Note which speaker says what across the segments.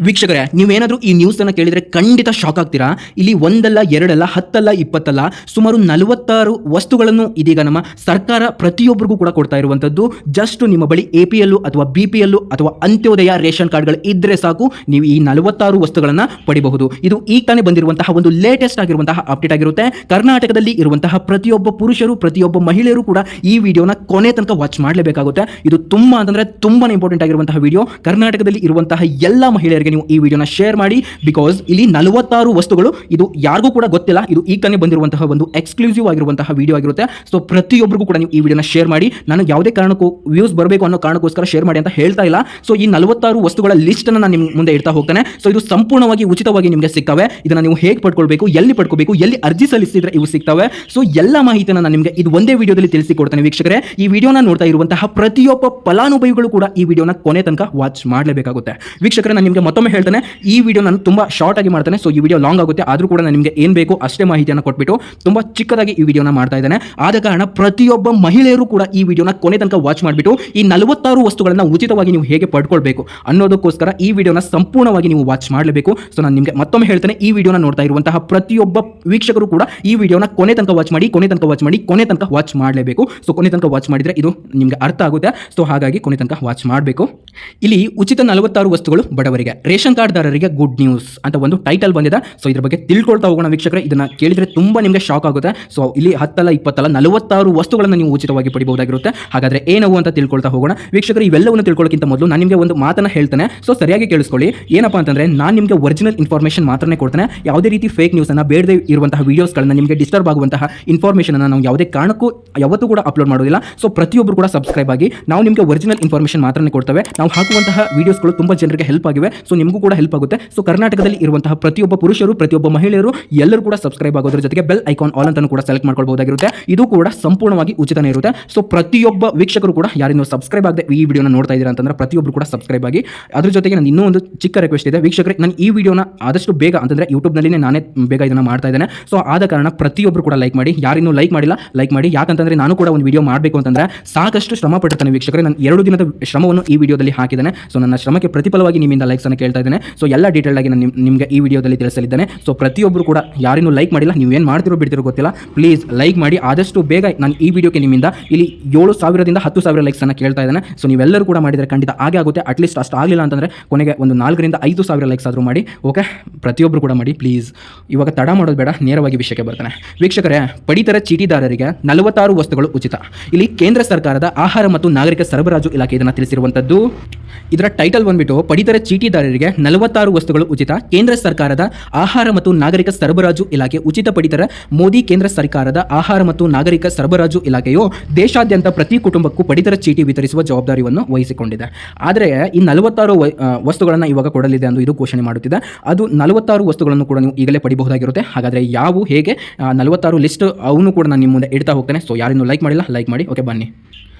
Speaker 1: ವೀಕ್ಷಕರೇ, ನೀವೇನಾದರೂ ಈ ನ್ಯೂಸ್ ಅನ್ನು ಕೇಳಿದರೆ ಖಂಡಿತ ಶಾಕ್ ಆಗ್ತೀರಾ. ಇಲ್ಲಿ ಒಂದಲ್ಲ ಎರಡಲ್ಲ 10 ಅಲ್ಲ 20 ಅಲ್ಲ ಸುಮಾರು 46 ವಸ್ತುಗಳನ್ನು ಇದೀಗ ನಮ್ಮ ಸರ್ಕಾರ ಪ್ರತಿಯೊಬ್ಬರಿಗೂ ಕೂಡ ಕೊಡ್ತಾ ಇರುವಂಥದ್ದು. ಜಸ್ಟ್ ನಿಮ್ಮ ಬಳಿ APL ಅಥವಾ BPL ಅಥವಾ ಅಂತ್ಯೋದಯ ರೇಷನ್ ಕಾರ್ಡ್ಗಳು ಇದ್ದರೆ ಸಾಕು, ನೀವು ಈ 46 ವಸ್ತುಗಳನ್ನು ಪಡಿಬಹುದು. ಇದು ಈಗ ತಾನೇ ಬಂದಿರುವಂತಹ ಒಂದು ಲೇಟೆಸ್ಟ್ ಆಗಿರುವಂತಹ ಅಪ್ಡೇಟ್ ಆಗಿರುತ್ತೆ. ಕರ್ನಾಟಕದಲ್ಲಿ ಇರುವಂತಹ ಪ್ರತಿಯೊಬ್ಬ ಪುರುಷರು ಪ್ರತಿಯೊಬ್ಬ ಮಹಿಳೆಯರು ಕೂಡ ಈ ವಿಡಿಯೋನ ಕೊನೆ ತನಕ ವಾಚ್ ಮಾಡಲೇಬೇಕಾಗುತ್ತೆ. ಇದು ತುಂಬಾ ಅಂತಂದ್ರೆ ತುಂಬಾ ಇಂಪಾರ್ಟೆಂಟ್ ಆಗಿರುವಂತಹ ವಿಡಿಯೋ. ಕರ್ನಾಟಕದಲ್ಲಿ ಇರುವಂತಹ ಎಲ್ಲ ಮಹಿಳೆಯರಿಗೆ ನೀವು ಈ ವಿಡಿಯೋನ ಶೇರ್ ಮಾಡಿ. ಬಿಕಾಸ್ ಇಲ್ಲಿ 46 ವಸ್ತುಗಳು, ಇದು ಯಾರಿಗೂ ಕೂಡ ಗೊತ್ತಿಲ್ಲ. ಇದು ಈಗ ತಾನೇ ಬಂದಿರುವಂತಹ ಒಂದು ಎಕ್ಸ್ಕ್ಲೂಸಿವ್ ಆಗಿರುವಂತಹ ವಿಡಿಯೋ ಆಗಿರುತ್ತೆ. ಸೊ ಪ್ರತಿಯೊಬ್ಬರಿಗೂ ಕೂಡ ನೀವು ಈ ವಿಡಿಯೋನ ಶೇರ್ ಮಾಡಿ. ನಾನು ಯಾವುದೇ ಕಾರಣಕ್ಕೂ ವ್ಯೂಸ್ ಬರಬೇಕು ಅನ್ನೋ ಕಾರಣಕ್ಕೋಸ್ಕರ ಶೇರ್ ಮಾಡಿ ಅಂತ ಹೇಳ್ತಾ ಇಲ್ಲ. ಸೊ ಈ 46 ವಸ್ತುಗಳ ಲಿಸ್ಟ್ ಅನ್ನು ನಾನು ನಿಮ್ಮ ಮುಂದೆ ಇಡ್ತಾ ಹೋಗ್ತಾನೆ. ಸೊ ಇದು ಸಂಪೂರ್ಣವಾಗಿ ಉಚಿತವಾಗಿ ನಿಮಗೆ ಸಿಗ್ತವೆ. ಇದನ್ನ ನೀವು ಹೇಗೆ ಪಡ್ಕೊಳ್ಬೇಕು, ಎಲ್ಲಿ ಪಡ್ಕೋಬೇಕು, ಎಲ್ಲಿ ಅರ್ಜಿ ಸಲ್ಲಿಸಿದ್ರೆ ಇವು ಸಿಗ್ತವೆ. ಸೊ ಎಲ್ಲ ಮಾಹಿತಿಯನ್ನು ನಾನು ನಿಮಗೆ ಇದು ಒಂದೇ ವಿಡಿಯೋದಲ್ಲಿ ತಿಳಿಸಿಕೊಡ್ತೇನೆ. ವೀಕ್ಷಕರೇ, ಈ ವಿಡಿಯೋನ ನೋಡ್ತಾ ಇರುವಂತಹ ಪ್ರತಿಯೊಬ್ಬ ಫಲಾನುಭವಿಗಳು ಕೂಡ ಈ ವಿಡಿಯೋನ ಕೊನೆ ತನಕ ವಾಚ್ ಮಾಡಲೇಬೇಕಾಗುತ್ತೆ. ವೀಕ್ಷಕರೇ, ನಾನು ನಿಮಗೆ ಮತ್ತೊಮ್ಮೆ ಹೇಳ್ತೇನೆ, ಈ ವಿಡಿಯೋ ನಾನು ತುಂಬಾ ಶಾರ್ಟ್ ಆಗಿ ಮಾಡ್ತೇನೆ. ಸೊ ಈ ವಿಡಿಯೋ ಲಾಂಗ್ ಆಗುತ್ತೆ, ಆದರೂ ಕೂಡ ನಾನು ನಿಮಗೆ ಏನು ಬೇಕು ಅಷ್ಟೇ ಮಾಹಿತಿಯನ್ನು ಕೊಟ್ಬಿಟ್ಟು ತುಂಬಾ ಚಿಕ್ಕದಾಗಿ ಈ ವಿಡಿಯೋನ ಮಾಡ್ತಾ ಇದ್ದೇನೆ. ಆದ ಕಾರಣ ಪ್ರತಿಯೊಬ್ಬ ಮಹಿಳೆಯರು ಕೂಡ ಈ ವಿಡಿಯೋನ ಕೊನೆ ತನಕ ವಾಚ್ ಮಾಡಿಬಿಟ್ಟು ಈ 46 ವಸ್ತುಗಳನ್ನ ಉಚಿತವಾಗಿ ನೀವು ಹೇಗೆ ಪಡ್ಕೊಳ್ಬೇಕು ಅನ್ನೋದಕ್ಕೋಸ್ಕರ ಈ ವಿಡಿಯೋನ ಸಂಪೂರ್ಣವಾಗಿ ನೀವು ವಾಚ್ ಮಾಡಲೇಬೇಕು. ಸೊ ನಾನು ನಿಮಗೆ ಮತ್ತೊಮ್ಮೆ ಹೇಳ್ತೇನೆ, ಈ ವಿಡಿಯೋನ ನೋಡ್ತಾ ಇರುವಂತಹ ಪ್ರತಿಯೊಬ್ಬ ವೀಕ್ಷಕರು ಕೂಡ ಈ ವಿಡಿಯೋನ ಕೊನೆ ತನಕ ವಾಚ್ ಮಾಡಿ, ಕೊನೆ ತನಕ ವಾಚ್ ಮಾಡಿ, ಕೊನೆ ತನಕ ವಾಚ್ ಮಾಡಲೇಬೇಕು. ಸೊ ಕೊನೆ ತನಕ ವಾಚ್ ಮಾಡಿದ್ರೆ ಇದು ನಿಮಗೆ ಅರ್ಥ ಆಗುತ್ತೆ. ಸೊ ಹಾಗಾಗಿ ಕೊನೆ ತನಕ ವಾಚ್ ಮಾಡಬೇಕು. ಇಲ್ಲಿ ಉಚಿತ 46 ವಸ್ತುಗಳು ಬಡವರಿಗೆ, ರೇಷನ್ ಕಾರ್ಡ್ದಾರರಿಗೆ ಗುಡ್ ನ್ಯೂಸ್ ಅಂತ ಒಂದು ಟೈಟಲ್ ಬಂದಿದೆ. ಸೊ ಇದ್ರ ಬಗ್ಗೆ ತಿಳ್ಕೊಳ್ತಾ ಹೋಗೋಣ ವೀಕ್ಷಕರೇ. ಇದನ್ನ ಕೇಳಿದ್ರೆ ತುಂಬಾ ನಿಮಗೆ ಶಾಕ್ ಆಗುತ್ತೆ. ಸೊ ಇಲ್ಲಿ 10 ಅಲ್ಲ 20 ಅಲ್ಲ 46 ವಸ್ತುಗಳನ್ನು ನೀವು ಉಚಿತವಾಗಿ ಪಡಿಬಹುದಾಗಿರುತ್ತೆ. ಹಾಗಾದ್ರೆ ಏನವು ಅಂತ ತಿಳ್ಕೊಳ್ತಾ ಹೋಗೋಣ ವೀಕ್ಷಕರು. ಇವೆಲ್ಲವನ್ನು ತಿಳ್ಕೊಳ್ಳೋಕ್ಕಿಂತ ಮೊದಲು ನಾನು ನಿಮಗೆ ಒಂದು ಮಾತನ್ನ ಹೇಳ್ತೇನೆ. ಸೊ ಸರಿಯಾಗಿ ಕೇಳಿಸ್ಕೊಳ್ಳಿ. ಏನಪ್ಪಾ ಅಂತಂದ್ರೆ, ನಾನು ನಿಮಗೆ ಒರಿಜಿನಲ್ ಇನ್ಫಾರ್ಮೇಷನ್ ಮಾತ್ರನೇ ಕೊಡ್ತೇನೆ. ಯಾವುದೇ ರೀತಿ ಫೇಕ್ ನ್ಯೂಸ್ ಅನ್ನ, ಬೇಡದೆ ಇರುವಂತಹ ವಿಡಿಯೋಸ್ಗಳನ್ನ, ನಿಮಗೆ ಡಿಸ್ಟರ್ಬ್ ಆಗುವಂತಹ ಇನ್ಫಾರ್ಮೇಷನ್ ಅನ್ನು ನಾವು ಯಾವುದೇ ಕಾರಣಕ್ಕೂ ಯಾವತ್ತೂ ಕೂಡ ಅಪ್ಲೋಡ್ ಮಾಡೋದಿಲ್ಲ. ಸೊ ಪ್ರತಿಯೊಬ್ಬರು ಕೂಡ ಸಬ್ಸ್ಕ್ರೈಬ್ ಆಗಿ. ನಾವು ನಿಮಗೆ ಒರಿಜಿನಲ್ ಇನ್ಫಾರ್ಮೇಷನ್ ಮಾತ್ರನೇ ಕೊಡ್ತೇವೆ. ನಾವು ಹಾಕುವಂತಹ ವಿಡಿಯೋಸ್ಗಳು ತುಂಬಾ ಜನರಿಗೆ ಹೆಲ್ಪ್ ಆಗಿವೆ. ಸೊ ನಿಮಗೂ ಕೂಡ ಹೆಲ್ಪ್ ಆಗುತ್ತೆ. ಸೊ ಕರ್ನಾಟಕದಲ್ಲಿ ಇರುವಂತಹ ಪ್ರತಿಯೊಬ್ಬ ಪುರುಷರು ಪ್ರತಿಯೊಬ್ಬ ಮಹಿಳೆಯರು ಎಲ್ಲರೂ ಕೂಡ ಸಬ್ಸ್ಕ್ರೈಬ್ ಆಗೋದ್ರ ಜೊತೆಗೆ ಬೆಲ್ ಐಕಾನ್ ಆಲ್ ಅಂತ ಕೂಡ ಸೆಲೆಕ್ಟ್ ಮಾಡ್ಕೊಳ್ಬಹುದಾಗಿರುತ್ತೆ. ಇದು ಕೂಡ ಸಂಪೂರ್ಣವಾಗಿ ಉಚಿತನೇ ಇರುತ್ತೆ. ಸೊ ಪ್ರತಿಯೊಬ್ಬ ವೀಕ್ಷಕರು ಕೂಡ ಯಾರಿನ್ನೂ ಸಬ್ಸ್ಕ್ರೈಬ್ ಆಗದೆ ಈ ವಿಡಿಯೋನ ನೋಡ್ತಾ ಇದ್ದೀರಾ ಅಂತಂದ್ರೆ ಪ್ರತಿಯೊಬ್ಬರು ಕೂಡ ಸಬ್ಸ್ಕ್ರೈಬ್ ಆಗಿ. ಅದ್ರ ಜೊತೆಗೆ ನಾನು ಇನ್ನೂ ಒಂದು ಚಿಕ್ಕ ರಿಕ್ವೆಸ್ಟ್ ಇದೆ ವೀಕ್ಷಕರೇ, ನಾನು ಈ ವಿಡಿಯೋನ ಆದಷ್ಟು ಬೇಗ ಅಂತಂದ್ರೆ ಯೂಟ್ಯೂಬ್ನಲ್ಲಿ ನಾನೇ ಬೇಗ ಇದನ್ನ ಮಾಡ್ತಾ ಇದ್ದೇನೆ. ಸೊ ಆದ ಕಾರಣ ಪ್ರತಿಯೊಬ್ಬರು ಕೂಡ ಲೈಕ್ ಮಾಡಿ. ಯಾರಿನ್ನೂ ಲೈಕ್ ಮಾಡಿಲ್ಲ ಲೈಕ್ ಮಾಡಿ. ಯಾಕಂತಂದ್ರೆ ನಾನು ಕೂಡ ಒಂದು ವಿಡಿಯೋ ಮಾಡಬೇಕು ಅಂತಂದ್ರೆ ಸಾಕಷ್ಟು ಶ್ರಮ ಪಟ್ಟಿರ್ತಾನೆ ವೀಕ್ಷಕರೇ. ನಾನು 2 ದಿನದ ಶ್ರಮವನ್ನು ಈ ವಿಡಿಯೋದಲ್ಲಿ ಹಾಕಿದ್ದೇನೆ. ಸೊ ನನ್ನ ಶ್ರಮಕ್ಕೆ ಪ್ರತಿಫಲವಾಗಿ ನಿಮ್ಮಿಂದ ಲೈಕ್ಸ್ ಅನ್ನು ಕೇಳ್ತಾ ಇದ್ದೇನೆ. ಸೊ ಎಲ್ಲ ಡೀಟೇಲ್ ಆಗಿ ನಾನು ನಿಮಗೆ ಈ ವಿಡಿಯೋದಲ್ಲಿ ತಿಳಿಸಲಿದ್ದೇನೆ. ಸೊ ಪ್ರತಿಯೊಬ್ಬರು ಕೂಡ ಯಾರಿನ್ನೂ ಲೈಕ್ ಮಾಡಿಲ್ಲ, ನೀವೇನು ಮಾಡ್ತಿರೋ ಬಿಡ್ತಿರೋ ಗೊತ್ತಿಲ್ಲ, ಪ್ಲೀಸ್ ಲೈಕ್ ಮಾಡಿ. ಆದಷ್ಟು ಬೇಗ ನಾನು ಈ ವಿಡಿಯೋಕ್ಕೆ ನಿಮ್ಮಿಂದ ಇಲ್ಲಿ 7,000ದಿಂದ 10,000 ಲೈಕ್ಸ್ ಅನ್ನು ಕೇಳ್ತಾ ಇದ್ದೇನೆ. ಸೊ ನೀವೆಲ್ಲರೂ ಕೂಡ ಮಾಡಿದರೆ ಖಂಡಿತ ಆಗೇ ಆಗುತ್ತೆ. ಅಟ್ಲೀಸ್ಟ್ ಅಷ್ಟು ಆಗಲಿಲ್ಲ ಅಂತಂದರೆ ಕೊನೆಗೆ ಒಂದು 4,000ರಿಂದ 5,000 ಲೈಕ್ಸ್ ಆದರೂ ಮಾಡಿ. ಓಕೆ, ಪ್ರತಿಯೊಬ್ಬರು ಕೂಡ ಮಾಡಿ ಪ್ಲೀಸ್. ಇವಾಗ ತಡ ಮಾಡೋದು ಬೇಡ, ನೇರವಾಗಿ ವಿಷಯಕ್ಕೆ ಬರ್ತಾನೆ ವೀಕ್ಷಕರೇ. ಪಡಿತರ ಚೀಟಿದಾರರಿಗೆ 46 ವಸ್ತುಗಳು ಉಚಿತ. ಇಲ್ಲಿ ಕೇಂದ್ರ ಸರ್ಕಾರದ ಆಹಾರ ಮತ್ತು ನಾಗರಿಕ ಸರಬರಾಜು ಇಲಾಖೆ ಇದನ್ನು ತಿಳಿಸಿರುವಂಥದ್ದು. ಇದರ ಟೈಟಲ್ ಬಂದ್ಬಿಟ್ಟು ಪಡಿತರ ಚೀಟಿದಾರರಿಗೆ 46 ವಸ್ತುಗಳು ಉಚಿತ. ಕೇಂದ್ರ ಸರ್ಕಾರದ ಆಹಾರ ಮತ್ತು ನಾಗರಿಕ ಸರಬರಾಜು ಇಲಾಖೆ ಉಚಿತ ಪಡಿತರ. ಮೋದಿ ಕೇಂದ್ರ ಸರ್ಕಾರದ ಆಹಾರ ಮತ್ತು ನಾಗರಿಕ ಸರಬರಾಜು ಇಲಾಖೆಯು ದೇಶಾದ್ಯಂತ ಪ್ರತಿ ಕುಟುಂಬಕ್ಕೂ ಪಡಿತರ ಚೀಟಿ ವಿತರಿಸುವ ಜವಾಬ್ದಾರಿಯನ್ನು ವಹಿಸಿಕೊಂಡಿದೆ. ಆದರೆ ಈ 46 ವಸ್ತುಗಳನ್ನು ಇವಾಗ ಕೊಡಲಿದೆ ಎಂದು ಇದು ಘೋಷಣೆ ಮಾಡುತ್ತಿದೆ. ಅದು 46 ವಸ್ತುಗಳನ್ನು ಕೂಡ ನೀವು ಈಗಲೇ ಪಡಿಬಹುದಾಗಿರುತ್ತೆ. ಹಾಗಾದರೆ ಯಾವು, ಹೇಗೆ 46 ಲಿಸ್ಟ್ ಅವನು ಕೂಡ ನಾನು ನಿಮ್ಮ ಮುಂದೆ ಇಡ್ತಾ ಹೋಗ್ತೇನೆ. ಸೊ ಯಾರಿನ್ನೂ ಲೈಕ್ ಮಾಡಿಲ್ಲ ಲೈಕ್ ಮಾಡಿ. ಓಕೆ, ಬನ್ನಿ.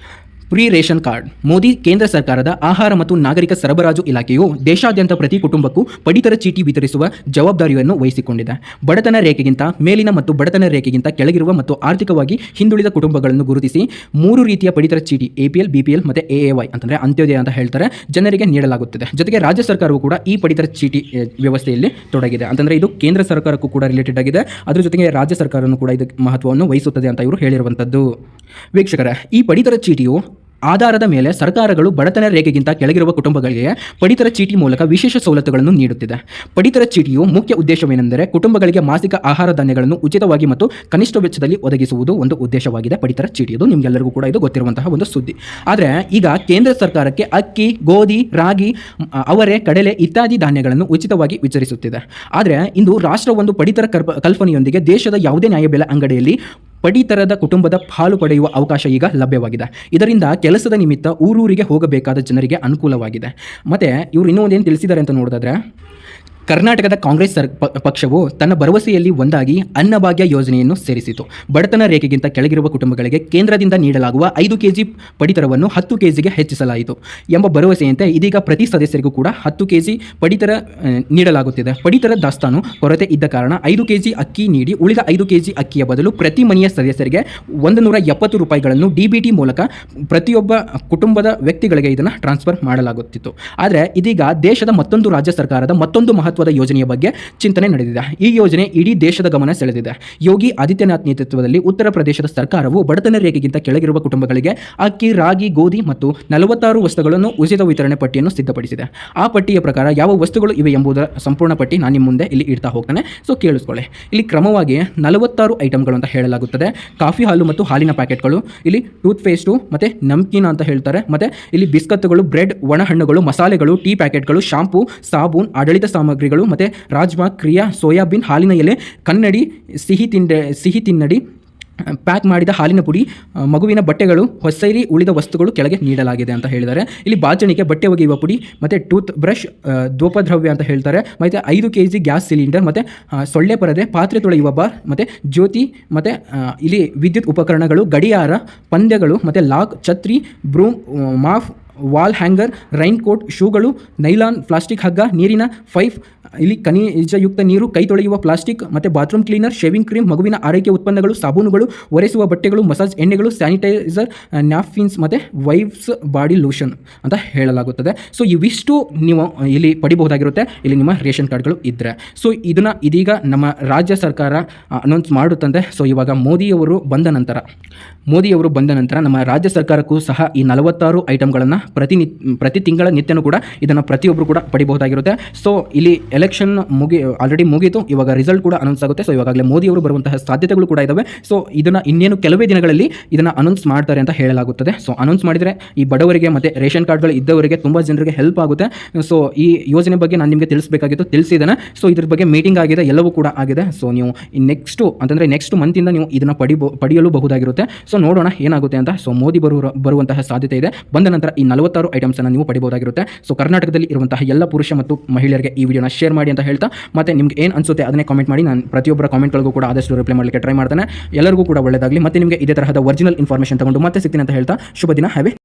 Speaker 1: Free ration card. ಮೋದಿ ಕೇಂದ್ರ ಸರ್ಕಾರದ ಆಹಾರ ಮತ್ತು ನಾಗರಿಕ ಸರಬರಾಜು ಇಲಾಖೆಯು ದೇಶಾದ್ಯಂತ ಪ್ರತಿ ಕುಟುಂಬಕ್ಕೂ ಪಡಿತರ ಚೀಟಿ ವಿತರಿಸುವ ಜವಾಬ್ದಾರಿಯನ್ನು ವಹಿಸಿಕೊಂಡಿದೆ. ಬಡತನ ರೇಖೆಗಿಂತ ಮೇಲಿನ ಮತ್ತು ಬಡತನ ರೇಖೆಗಿಂತ ಕೆಳಗಿರುವ ಮತ್ತು ಆರ್ಥಿಕವಾಗಿ ಹಿಂದುಳಿದ ಕುಟುಂಬಗಳನ್ನು ಗುರುತಿಸಿ 3 ರೀತಿಯ ಪಡಿತರ ಚೀಟಿ APL, BPL ಮತ್ತು AAY ಅಂತಂದರೆ ಅಂತ್ಯೋದಯ ಅಂತ ಹೇಳ್ತಾರೆ, ಜನರಿಗೆ ನೀಡಲಾಗುತ್ತದೆ. ಜೊತೆಗೆ ರಾಜ್ಯ ಸರ್ಕಾರವು ಕೂಡ ಈ ಪಡಿತರ ಚೀಟಿ ವ್ಯವಸ್ಥೆಯಲ್ಲಿ ತೊಡಗಿದೆ. ಅಂತಂದರೆ ಇದು ಕೇಂದ್ರ ಸರ್ಕಾರಕ್ಕೂ ಕೂಡ ರಿಲೇಟೆಡ್ ಆಗಿದೆ. ಅದರ ಜೊತೆಗೆ ರಾಜ್ಯ ಸರ್ಕಾರವನ್ನು ಕೂಡ ಇದಕ್ಕೆ ಮಹತ್ವವನ್ನು ವಹಿಸುತ್ತದೆ ಅಂತ ಇವರು ಹೇಳಿರುವಂಥದ್ದು. ವೀಕ್ಷಕರೇ, ಈ ಪಡಿತರ ಚೀಟಿಯು ಆಧಾರದ ಮೇಲೆ ಸರ್ಕಾರಗಳು ಬಡತನ ರೇಖೆಗಿಂತ ಕೆಳಗಿರುವ ಕುಟುಂಬಗಳಿಗೆ ಪಡಿತರ ಚೀಟಿ ಮೂಲಕ ವಿಶೇಷ ಸವಲತ್ತುಗಳನ್ನು ನೀಡುತ್ತಿದೆ. ಪಡಿತರ ಚೀಟಿಯು ಮುಖ್ಯ ಉದ್ದೇಶವೇನೆಂದರೆ ಕುಟುಂಬಗಳಿಗೆ ಮಾಸಿಕ ಆಹಾರ ಧಾನ್ಯಗಳನ್ನು ಉಚಿತವಾಗಿ ಮತ್ತು ಕನಿಷ್ಠ ವೆಚ್ಚದಲ್ಲಿ ಒದಗಿಸುವುದು ಒಂದು ಉದ್ದೇಶವಾಗಿದೆ. ಪಡಿತರ ಚೀಟಿಯದು ನಿಮಗೆಲ್ಲರಿಗೂ ಕೂಡ ಇದು ಗೊತ್ತಿರುವಂತಹ ಒಂದು ಸುದ್ದಿ. ಆದರೆ ಈಗ ಕೇಂದ್ರ ಸರ್ಕಾರಕ್ಕೆ ಅಕ್ಕಿ, ಗೋಧಿ, ರಾಗಿ, ಅವರೆ, ಕಡಲೆ ಇತ್ಯಾದಿ ಧಾನ್ಯಗಳನ್ನು ಉಚಿತವಾಗಿ ವಿತರಿಸುತ್ತಿದೆ. ಆದರೆ ಇಂದು ರಾಷ್ಟ್ರ ಒಂದು ಪಡಿತರ ಕಲ್ಪನೆಯೊಂದಿಗೆ ದೇಶದ ಯಾವುದೇ ನ್ಯಾಯಬೆಲೆ ಅಂಗಡಿಯಲ್ಲಿ ಪಡಿತರದ ಕುಟುಂಬದ ಪಾಲು ಪಡೆಯುವ ಅವಕಾಶ ಈಗ ಲಭ್ಯವಾಗಿದೆ. ಇದರಿಂದ ಕೆಲಸದ ನಿಮಿತ್ತ ಊರೂರಿಗೆ ಹೋಗಬೇಕಾದ ಜನರಿಗೆ ಅನುಕೂಲವಾಗಿದೆ. ಮತ್ತು ಇವರು ಇನ್ನೂ ಒಂದೇನು ತಿಳಿಸಿದ್ದಾರೆ ಅಂತ ನೋಡಿದ್ರೆ, ಕರ್ನಾಟಕದ ಕಾಂಗ್ರೆಸ್ ಪಕ್ಷವು ತನ್ನ ಭರವಸೆಯಲ್ಲಿ ಒಂದಾಗಿ ಅನ್ನಭಾಗ್ಯ ಯೋಜನೆಯನ್ನು ಸೇರಿಸಿತು. ಬಡತನ ರೇಖೆಗಿಂತ ಕೆಳಗಿರುವ ಕುಟುಂಬಗಳಿಗೆ ಕೇಂದ್ರದಿಂದ ನೀಡಲಾಗುವ 5 ಕೆಜಿ ಪಡಿತರವನ್ನು 10 ಕೆಜಿಗೆ ಹೆಚ್ಚಿಸಲಾಯಿತು ಎಂಬ ಭರವಸೆಯಂತೆ ಇದೀಗ ಪ್ರತಿ ಸದಸ್ಯರಿಗೂ ಕೂಡ 10 ಕೆಜಿ ಪಡಿತರ ನೀಡಲಾಗುತ್ತಿದೆ. ಪಡಿತರ ದಾಸ್ತಾನು ಕೊರತೆ ಇದ್ದ ಕಾರಣ 5 ಕೆಜಿ ಅಕ್ಕಿ ನೀಡಿ ಉಳಿದ 5 ಕೆಜಿ ಅಕ್ಕಿಯ ಬದಲು ಪ್ರತಿ ಮನೆಯ ಸದಸ್ಯರಿಗೆ 170 ರೂಪಾಯಿಗಳನ್ನು DBT ಮೂಲಕ ಪ್ರತಿಯೊಬ್ಬ ಕುಟುಂಬದ ವ್ಯಕ್ತಿಗಳಿಗೆ ಇದನ್ನು ಟ್ರಾನ್ಸ್ಫರ್ ಮಾಡಲಾಗುತ್ತಿತ್ತು. ಆದರೆ ಇದೀಗ ದೇಶದ ಮತ್ತೊಂದು ರಾಜ್ಯ ಸರ್ಕಾರದ ಮತ್ತೊಂದು ಮಹತ್ವದ ಯೋಜನೆಯ ಬಗ್ಗೆ ಚಿಂತನೆ ನಡೆದಿದೆ. ಈ ಯೋಜನೆ ಇಡೀ ದೇಶದ ಗಮನ ಸೆಳೆದಿದೆ. ಯೋಗಿ ಆದಿತ್ಯನಾಥ್ ನೇತೃತ್ವದಲ್ಲಿ ಉತ್ತರ ಪ್ರದೇಶದ ಸರ್ಕಾರವು ಬಡತನ ರೇಖೆಗಿಂತ ಕೆಳಗಿರುವ ಕುಟುಂಬಗಳಿಗೆ ಅಕ್ಕಿ, ರಾಗಿ, ಗೋಧಿ ಮತ್ತು 46 ವಸ್ತುಗಳನ್ನು ಉಚಿತ ವಿತರಣೆ ಪಟ್ಟಿಯನ್ನು ಸಿದ್ಧಪಡಿಸಿದೆ. ಆ ಪಟ್ಟಿಯ ಪ್ರಕಾರ ಯಾವ ವಸ್ತುಗಳು ಇವೆ ಎಂಬುದರ ಸಂಪೂರ್ಣ ಪಟ್ಟಿ ನಾನು ನಿಮ್ಮ ಮುಂದೆ ಇಲ್ಲಿ ಇಡ್ತಾ ಹೋಗ್ತಾನೆ. ಸೊ ಕೇಳಿಸ್ಕೊಳ್ಳಿ. ಇಲ್ಲಿ ಕ್ರಮವಾಗಿ 46 ಐಟಮ್ಗಳು ಅಂತ ಹೇಳಲಾಗುತ್ತದೆ. ಕಾಫಿ ಹಾಲು ಮತ್ತು ಹಾಲಿನ ಪ್ಯಾಕೆಟ್ಗಳು, ಇಲ್ಲಿ ಟೂತ್ ಪೇಸ್ಟು ಮತ್ತು ನಮ್ಕೀನ್ ಅಂತ ಹೇಳ್ತಾರೆ, ಮತ್ತು ಇಲ್ಲಿ ಬಿಸ್ಕತ್ಗಳು, ಬ್ರೆಡ್, ಒಣಹಣ್ಣುಗಳು, ಮಸಾಲೆಗಳು, ಟೀ ಪ್ಯಾಕೆಟ್ಗಳು, ಶಾಂಪೂ, ಸಾಬೂನ್, ಆಡಳಿತ ಸಾಮಗ್ರಿಗಳು ಮತ್ತು ರಾಜ್ಮಾ, ಕ್ರಿಯಾ, ಸೋಯಾಬೀನ್, ಹಾಲಿನ ಎಲೆ, ಕನ್ನಡಿ, ಸಿಹಿ ತಿನ್ನಡಿ, ಪ್ಯಾಕ್ ಮಾಡಿದ ಹಾಲಿನ ಪುಡಿ, ಮಗುವಿನ ಬಟ್ಟೆಗಳು, ಹೊಸೈರಿ ಉಳಿದ ವಸ್ತುಗಳು ಕೆಳಗೆ ನೀಡಲಾಗಿದೆ ಅಂತ ಹೇಳಿದ್ದಾರೆ. ಇಲ್ಲಿ ಬಾಚಣಿಗೆ, ಬಟ್ಟೆ ಒಗೆಯುವ ಪುಡಿ ಮತ್ತು ಟೂತ್ ಬ್ರಷ್, ಧೂಪದ್ರವ್ಯ ಅಂತ ಹೇಳ್ತಾರೆ, ಮತ್ತು 5 ಕೆಜಿ ಗ್ಯಾಸ್ ಸಿಲಿಂಡರ್, ಮತ್ತು ಸೊಳ್ಳೆ ಪರದೆ, ಪಾತ್ರೆ ತೊಳೆಯುವ ಬಾರ್, ಮತ್ತು ಜ್ಯೋತಿ, ಮತ್ತು ಇಲ್ಲಿ ವಿದ್ಯುತ್ ಉಪಕರಣಗಳು, ಗಡಿಯಾರ, ಪಂದ್ಯಗಳು, ಮತ್ತು ಲಾಕ್, ಛತ್ರಿ, broom, mop, wall hanger, raincoat, ಶೂಗಳು, ನೈಲಾನ್, ಪ್ಲಾಸ್ಟಿಕ್ ಹಗ್ಗ, ನೀರಿನ ಪೈಪ್, ಇಲ್ಲಿ ಖನಿಜಯುಕ್ತ ನೀರು, ಕೈ ತೊಳೆಯುವ ಪ್ಲಾಸ್ಟಿಕ್, ಮತ್ತು ಬಾತ್ರೂಮ್ ಕ್ಲೀನರ್, ಶೇವಿಂಗ್ ಕ್ರೀಮ್, ಮಗುವಿನ ಆರೈಕೆ ಉತ್ಪನ್ನಗಳು, ಸಾಬೂನುಗಳು, ಒರೆಸುವ ಬಟ್ಟೆಗಳು, ಮಸಾಜ್ ಎಣ್ಣೆಗಳು, ಸ್ಯಾನಿಟೈಸರ್, ನ್ಯಾಪ್ಕಿನ್ಸ್ ಮತ್ತು ವೈಪ್ಸ್, ಬಾಡಿ ಲೋಷನ್ ಅಂತ ಹೇಳಲಾಗುತ್ತದೆ. ಸೊ ಇವಿಷ್ಟು ನೀವು ಇಲ್ಲಿ ಪಡಿಬಹುದಾಗಿರುತ್ತೆ ಇಲ್ಲಿ ನಿಮ್ಮ ರೇಷನ್ ಕಾರ್ಡ್ಗಳು ಇದ್ದರೆ. ಸೊ ಇದೀಗ ನಮ್ಮ ರಾಜ್ಯ ಸರ್ಕಾರ ಅನೌನ್ಸ್ ಮಾಡುತ್ತಂತೆ. ಸೊ ಇವಾಗ ಮೋದಿಯವರು ಬಂದ ನಂತರ ನಮ್ಮ ರಾಜ್ಯ ಸರ್ಕಾರಕ್ಕೂ ಸಹ ಈ 46 ಐಟಮ್ಗಳನ್ನು ಪ್ರತಿ ತಿಂಗಳ ನಿತ್ಯನೂ ಕೂಡ ಇದನ್ನು ಪ್ರತಿಯೊಬ್ಬರು ಕೂಡ ಪಡಿಬಹುದಾಗಿರುತ್ತೆ. ಸೊ ಇಲ್ಲಿ ಎಲೆಕ್ಷನ್ ಆಲ್ರೆಡಿ ಮುಗೀತು, ಇವಾಗ ರಿಸಲ್ಟ್ ಕೂಡ ಅನೌನ್ಸ್ ಆಗುತ್ತೆ. ಸೊ ಇವಾಗಲೇ ಮೋದಿಯವರು ಬರುವಂತಹ ಸಾಧ್ಯತೆಗಳು ಕೂಡ ಇದ್ದಾವೆ. ಸೊ ಇದನ್ನು ಇನ್ನೇನು ಕೆಲವೇ ದಿನಗಳಲ್ಲಿ ಇದನ್ನು ಅನೌನ್ಸ್ ಮಾಡ್ತಾರೆ ಅಂತ ಹೇಳಲಾಗುತ್ತದೆ. ಸೊ ಅನೌನ್ಸ್ ಮಾಡಿದರೆ ಈ ಬಡವರಿಗೆ ಮತ್ತು ರೇಷನ್ ಕಾರ್ಡ್ಗಳು ಇದ್ದವರಿಗೆ ತುಂಬ ಜನರಿಗೆ ಹೆಲ್ಪ್ ಆಗುತ್ತೆ. ಸೊ ಈ ಯೋಜನೆ ಬಗ್ಗೆ ನಾನು ನಿಮಗೆ ತಿಳಿಸಬೇಕಾಗಿತ್ತು, ತಿಳಿಸಿದ್ದೇನೆ. ಸೊ ಇದ್ರ ಬಗ್ಗೆ ಮೀಟಿಂಗ್ ಆಗಿದೆ, ಎಲ್ಲವೂ ಕೂಡ ಆಗಿದೆ. ಸೊ ನೀವು ನೆಕ್ಸ್ಟ್ ಮಂತಿಂದ ನೀವು ಇದನ್ನು ಪಡೆಯಲು ಬಹುದಾಗಿರುತ್ತೆ. ಸೊ ನೋಡೋಣ ಏನಾಗುತ್ತೆ ಅಂತ. ಸೊ ಮೋದಿ ಬರುವಂತಹ ಸಾಧ್ಯತೆ ಇದೆ. ಬಂದ ನಂತರ ಈ 46 ಐಟಮ್ಸನ್ನು ನೀವು ಪಡಿಬಹುದಾಗಿರುತ್ತೆ. ಸೊ ಕರ್ನಾಟಕದಲ್ಲಿ ಇರುವಂತಹ ಎಲ್ಲ ಪುರುಷ ಮತ್ತು ಮಹಿಳೆಯರಿಗೆ ಈ ವಿಡಿಯೋನ ಶೇರ್ ಮಾಡಿ ಅಂತ ಹೇಳ್ತಾ, ಮತ್ತೆ ನಿಮ್ಗೆ ಏನು ಅನಿಸುತ್ತೆ ಅದನ್ನೇ ಕಾಮೆಂಟ್ ಮಾಡಿ. ನಾನು ಪ್ರತಿಯೊಬ್ಬರ ಕಾಮೆಂಟ್ಗಳಿಗೂ ಕೂಡ ಆದಷ್ಟು ರಿಪ್ಲೈ ಮಾಡಲಿಕ್ಕೆ ಟ್ರೈ ಮಾಡ್ತಾನೆ. ಎಲ್ಲರಿಗೂ ಕೂಡ ಒಳ್ಳೆಯದಾಗಲಿ. ಮತ್ತೆ ನಿಮಗೆ ಇದೇ ತರಹದ ಒರಿಜಿನಲ್ ಇನ್ಫಾರ್ಮೇಷನ್ ತಗೊಂಡು ಮತ್ತೆ ಸಿಗ್ತೀನಿ ಅಂತ ಹೇಳ್ತಾ ಶುಭ ದಿನ. Have A